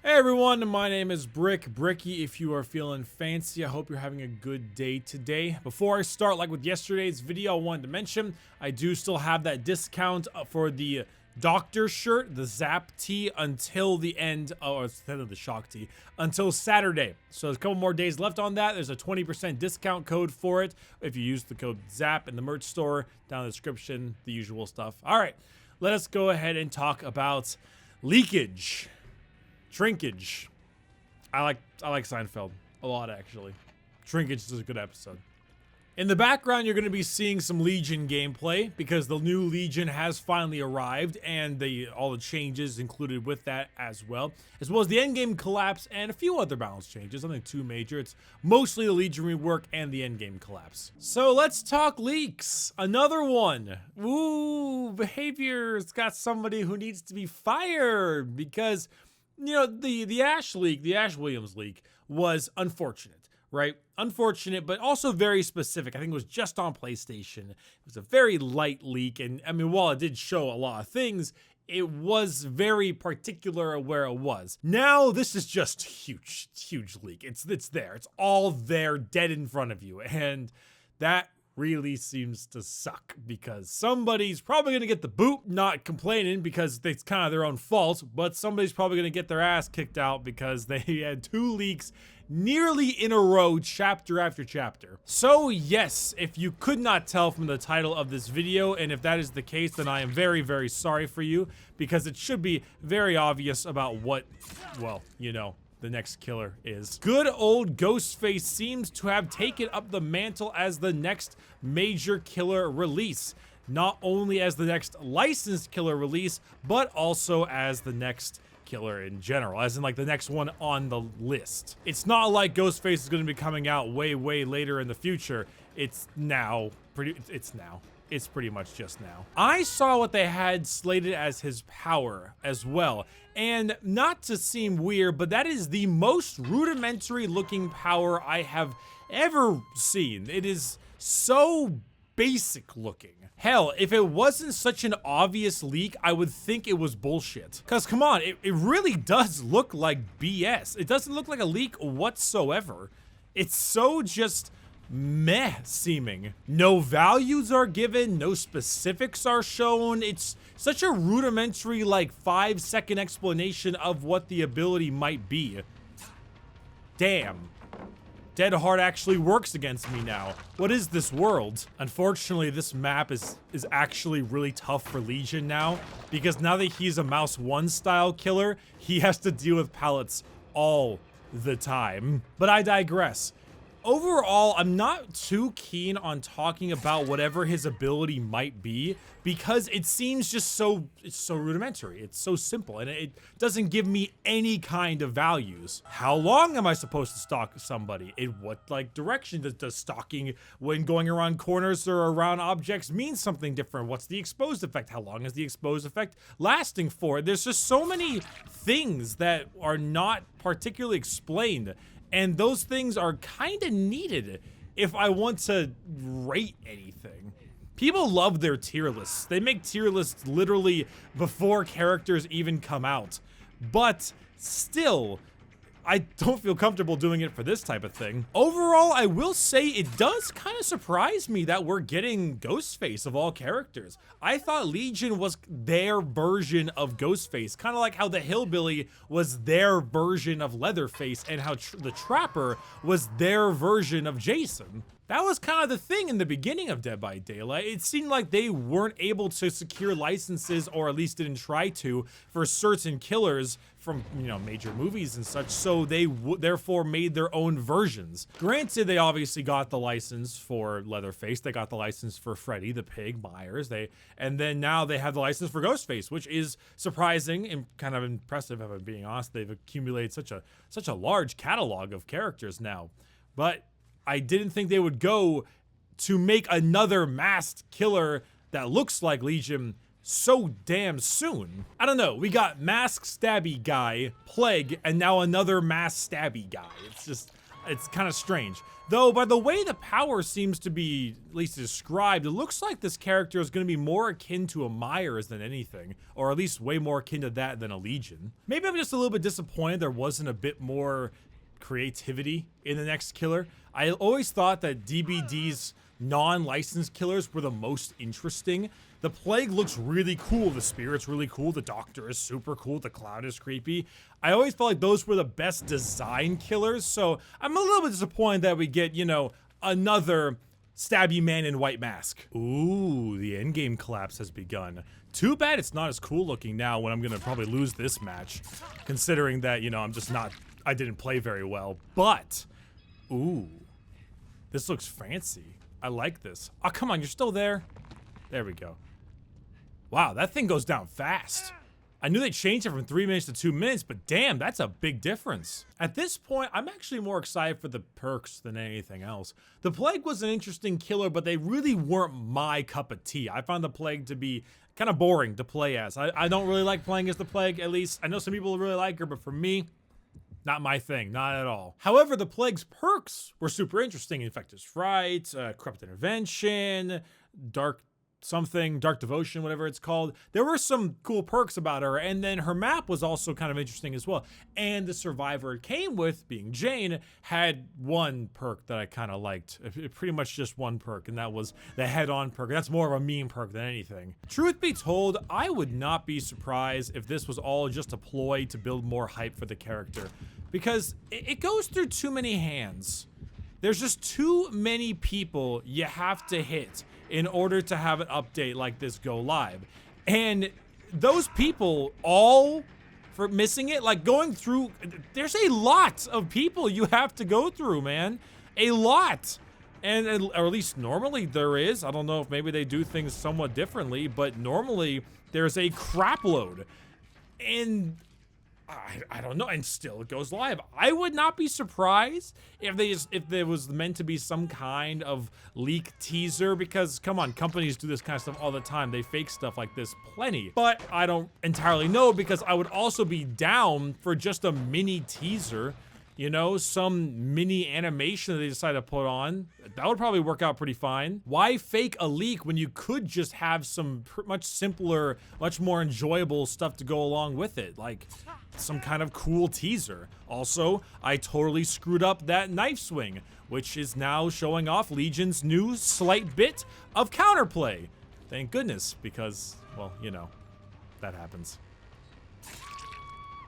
Hey everyone, my name is Bricky. If you are feeling fancy, I hope you're having a good day today. Before I start, like with yesterday's video, I wanted to mention I do still have that discount for the doctor shirt, the Zap tee, until the end, instead of the shock tee, until Saturday. So there's a couple more days left on that. There's a 20% discount code for it if you use the code ZAP in the merch store, down in the description, the usual stuff. All right, let us go ahead and talk about leakage. Shrinkage. I like Seinfeld a lot, actually. Shrinkage is a good episode. In the background, you're going to be seeing some Legion gameplay because the new Legion has finally arrived, and all the changes included with that as well as the endgame collapse and a few other balance changes. Nothing too major. It's mostly the Legion rework and the endgame collapse. So let's talk leaks. Another one. Ooh, behavior's got somebody who needs to be fired because, you know, the Ash leak, the Ash Williams leak was unfortunate, right? Unfortunate, but also very specific. I think it was just on PlayStation. It was a very light leak. And I mean, while it did show a lot of things, it was very particular where it was. Now, this is just huge leak. It's there. It's all there, dead in front of you. And that really seems to suck because somebody's probably going to get the boot, not complaining because it's kind of their own fault, but somebody's probably going to get their ass kicked out because they had 2 leaks nearly in a row, chapter after chapter. So yes, if you could not tell from the title of this video, and if that is the case, then I am very sorry for you because it should be very obvious about what, well, you know, the next killer is. Good old Ghostface seems to have taken up the mantle as the next major killer release. Not only as the next licensed killer release, but also as the next killer in general, as in like the next one on the list. It's not like Ghostface is going to be coming out way later in the future. It's now. It's pretty much just now. I saw what they had slated as his power as well. And not to seem weird, but that is the most rudimentary looking power I have ever seen. It is so basic looking. Hell, if it wasn't such an obvious leak, I would think it was bullshit. Cause come on, it really does look like BS. It doesn't look like a leak whatsoever. It's so just meh seeming. No values are given, no specifics are shown. It's such a rudimentary, like 5-second explanation of what the ability might be. Damn. Dead Heart actually works against me now. What is this world? Unfortunately, this map is actually really tough for Legion now, because now that he's a Mouse 1 style killer, he has to deal with pallets all the time. But I digress. Overall, I'm not too keen on talking about whatever his ability might be because it seems just it's so rudimentary. It's so simple and it doesn't give me any kind of values. How long am I supposed to stalk somebody? In what like direction does stalking when going around corners or around objects mean something different? What's the exposed effect? How long is the exposed effect lasting for? There's just so many things that are not particularly explained. And those things are kind of needed if I want to rate anything. People love their tier lists. They make tier lists literally before characters even come out. But still, I don't feel comfortable doing it for this type of thing. Overall, I will say it does kind of surprise me that we're getting Ghostface of all characters. I thought Legion was their version of Ghostface, kind of like how the Hillbilly was their version of Leatherface and how the Trapper was their version of Jason. That was kind of the thing in the beginning of Dead by Daylight. It seemed like they weren't able to secure licenses, or at least didn't try to, for certain killers from, you know, major movies and such, so they therefore made their own versions. Granted, they obviously got the license for Leatherface, they got the license for Freddy the Pig Myers, and then now they have the license for Ghostface, which is surprising and kind of impressive if I'm being honest. They've accumulated such a large catalog of characters now. But I didn't think they would go to make another masked killer that looks like Legion so damn soon. I don't know, we got masked stabby guy, Plague, and now another masked stabby guy. It's just, It's kind of strange. Though, by the way the power seems to be, at least described, it looks like this character is going to be more akin to a Myers than anything. Or at least way more akin to that than a Legion. Maybe I'm just a little bit disappointed there wasn't a bit more creativity in the next killer. I always thought that DBD's non-licensed killers were the most interesting. The Plague looks really cool, the Spirit's really cool, the Doctor is super cool, the Cloud is creepy. I always felt like those were the best design killers, so I'm a little bit disappointed that we get, you know, another stabby man in white mask. Ooh, the endgame collapse has begun. Too bad it's not as cool looking now when I'm gonna probably lose this match, considering that, you know, I didn't play very well, but, ooh, this looks fancy. I like this. Oh, come on, you're still there? There we go. Wow, that thing goes down fast. I knew they changed it from 3 minutes to 2 minutes, but damn, that's a big difference. At this point, I'm actually more excited for the perks than anything else. The Plague was an interesting killer, but they really weren't my cup of tea. I found the Plague to be kind of boring to play as. I don't really like playing as the Plague, at least. I know some people really like her, but for me, not my thing, not at all. However, the Plague's perks were super interesting. Infected Fright, Corrupt Intervention, Dark Devotion, whatever it's called. There were some cool perks about her, and then her map was also kind of interesting as well. And the survivor it came with, being Jane, had one perk that I kind of liked. Pretty much just one perk, and that was the head-on perk. That's more of a meme perk than anything. Truth be told, I would not be surprised if this was all just a ploy to build more hype for the character, because it goes through too many hands. There's just too many people you have to hit in order to have an update like this go live. And those people all for missing it, like going through, there's a lot of people you have to go through, man. A lot. And or at least normally there is. I don't know if maybe they do things somewhat differently, but normally there's a crap load. And I don't know, and still it goes live. I would not be surprised if there was meant to be some kind of leak teaser, because come on, companies do this kind of stuff all the time. They fake stuff like this plenty, but I don't entirely know, because I would also be down for just a mini teaser, you know, some mini animation that they decide to put on. That would probably work out pretty fine. Why fake a leak when you could just have some much simpler, much more enjoyable stuff to go along with it? Like some kind of cool teaser. Also, I totally screwed up that knife swing, which is now showing off Legion's new slight bit of counterplay. Thank goodness, because, well, you know, that happens.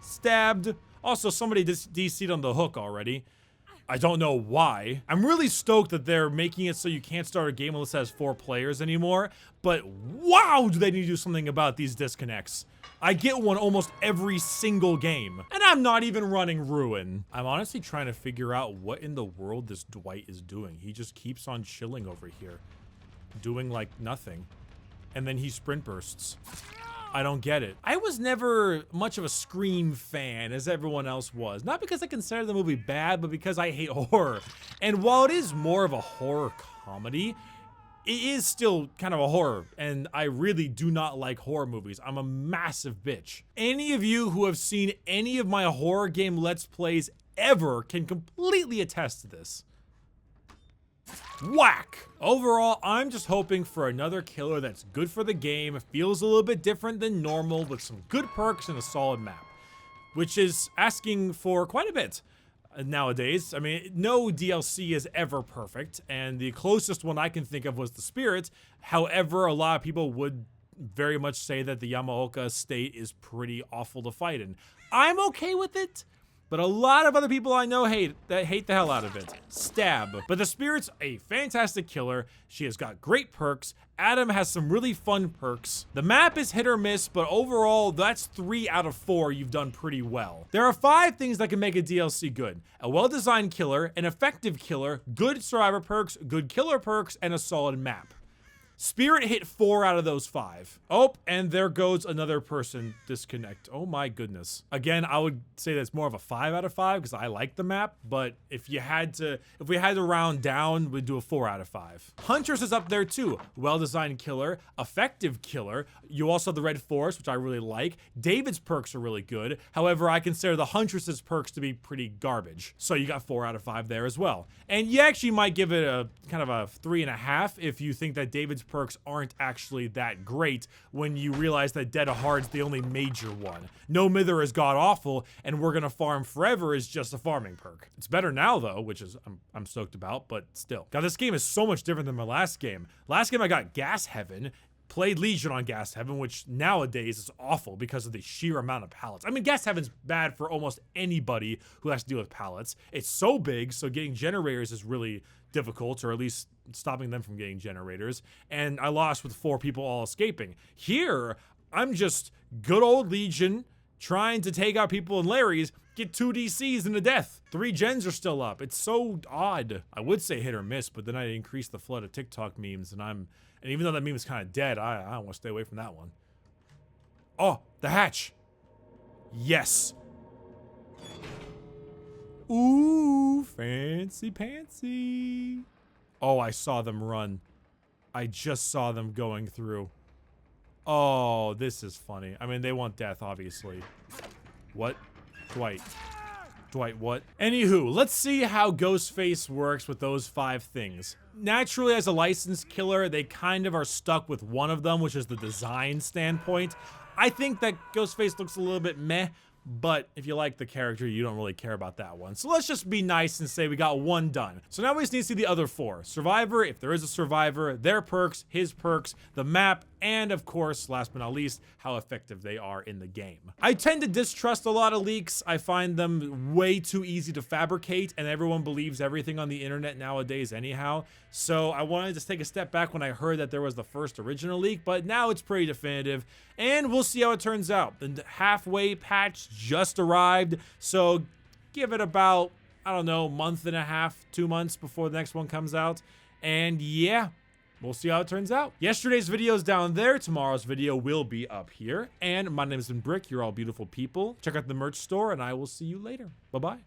Stabbed. Also, somebody DC'd on the hook already. I don't know why. I'm really stoked that they're making it so you can't start a game unless it has 4 players anymore. But wow, do they need to do something about these disconnects. I get one almost every single game. And I'm not even running Ruin. I'm honestly trying to figure out what in the world this Dwight is doing. He just keeps on chilling over here. Doing like nothing. And then he sprint bursts. I don't get it. I was never much of a Scream fan as everyone else was. Not because I consider the movie bad, but because I hate horror. And while it is more of a horror comedy, it is still kind of a horror. And I really do not like horror movies. I'm a massive bitch. Any of you who have seen any of my horror game Let's Plays ever can completely attest to this. Whack! Overall, I'm just hoping for another killer that's good for the game, feels a little bit different than normal, with some good perks and a solid map. Which is asking for quite a bit nowadays. I mean, no DLC is ever perfect, and the closest one I can think of was the Spirit. However, a lot of people would very much say that the Yamaoka state is pretty awful to fight in. I'm okay with it. But a lot of other people I know hate the hell out of it. Stab. But the Spirit's a fantastic killer. She has got great perks. Adam has some really fun perks. The map is hit or miss, but overall, that's 3 out of 4 you've done pretty well. There are 5 things that can make a DLC good. A well-designed killer, an effective killer, good survivor perks, good killer perks, and a solid map. Spirit hit 4 out of those 5. Oh, and there goes another person disconnect. Oh my goodness. Again, I would say that's more of a 5 out of 5 because I like the map, but if we had to round down, we'd do a 4 out of 5. Huntress is up there too. Well-designed killer, effective killer. You also have the Red Force, which I really like. David's perks are really good. However, I consider the Huntress's perks to be pretty garbage. So you got 4 out of 5 there as well. And you actually might give it a kind of a 3.5 if you think that David's perks aren't actually that great when you realize that Dead of Heart's the only major one. No Mither is god-awful, and We're Gonna Farm Forever is just a farming perk. It's better now though, which is I'm stoked about, but still. God, this game is so much different than my last game. Last game I got Gas Heaven, played Legion on Gas Heaven, which nowadays is awful because of the sheer amount of pallets. I mean, Gas Heaven's bad for almost anybody who has to deal with pallets. It's so big, so getting generators is really difficult, or at least stopping them from getting generators. And I lost with 4 people all escaping. Here, I'm just good old Legion trying to take out people in Larry's, get 2 DCs and a death. 3 gens are still up. It's so odd. I would say hit or miss, but then I increased the flood of TikTok memes, and even though that meme is kind of dead, I want to stay away from that one. Oh, the hatch. Yes. Ooh, fancy pantsy. Oh, I saw them run. I just saw them going through. Oh, this is funny. I mean, they want death, obviously. What? Dwight, what? Anywho, let's see how Ghostface works with those 5 things. Naturally, as a licensed killer, they kind of are stuck with one of them, which is the design standpoint. I think that Ghostface looks a little bit meh, but if you like the character, you don't really care about that one. So let's just be nice and say we got 1 done. So now we just need to see the other 4. Survivor, if there is a survivor, their perks, his perks, the map, and of course, last but not least, how effective they are in the game. I tend to distrust a lot of leaks. I find them way too easy to fabricate, and everyone believes everything on the internet nowadays anyhow. So I wanted to just take a step back when I heard that there was the first original leak, but now it's pretty definitive, and we'll see how it turns out. The halfway patch just arrived, so give it about, I don't know, month and a half, 2 months before the next one comes out, and yeah. We'll see how it turns out. Yesterday's video is down there. Tomorrow's video will be up here. And my name has been Brick. You're all beautiful people. Check out the merch store, and I will see you later. Bye-bye.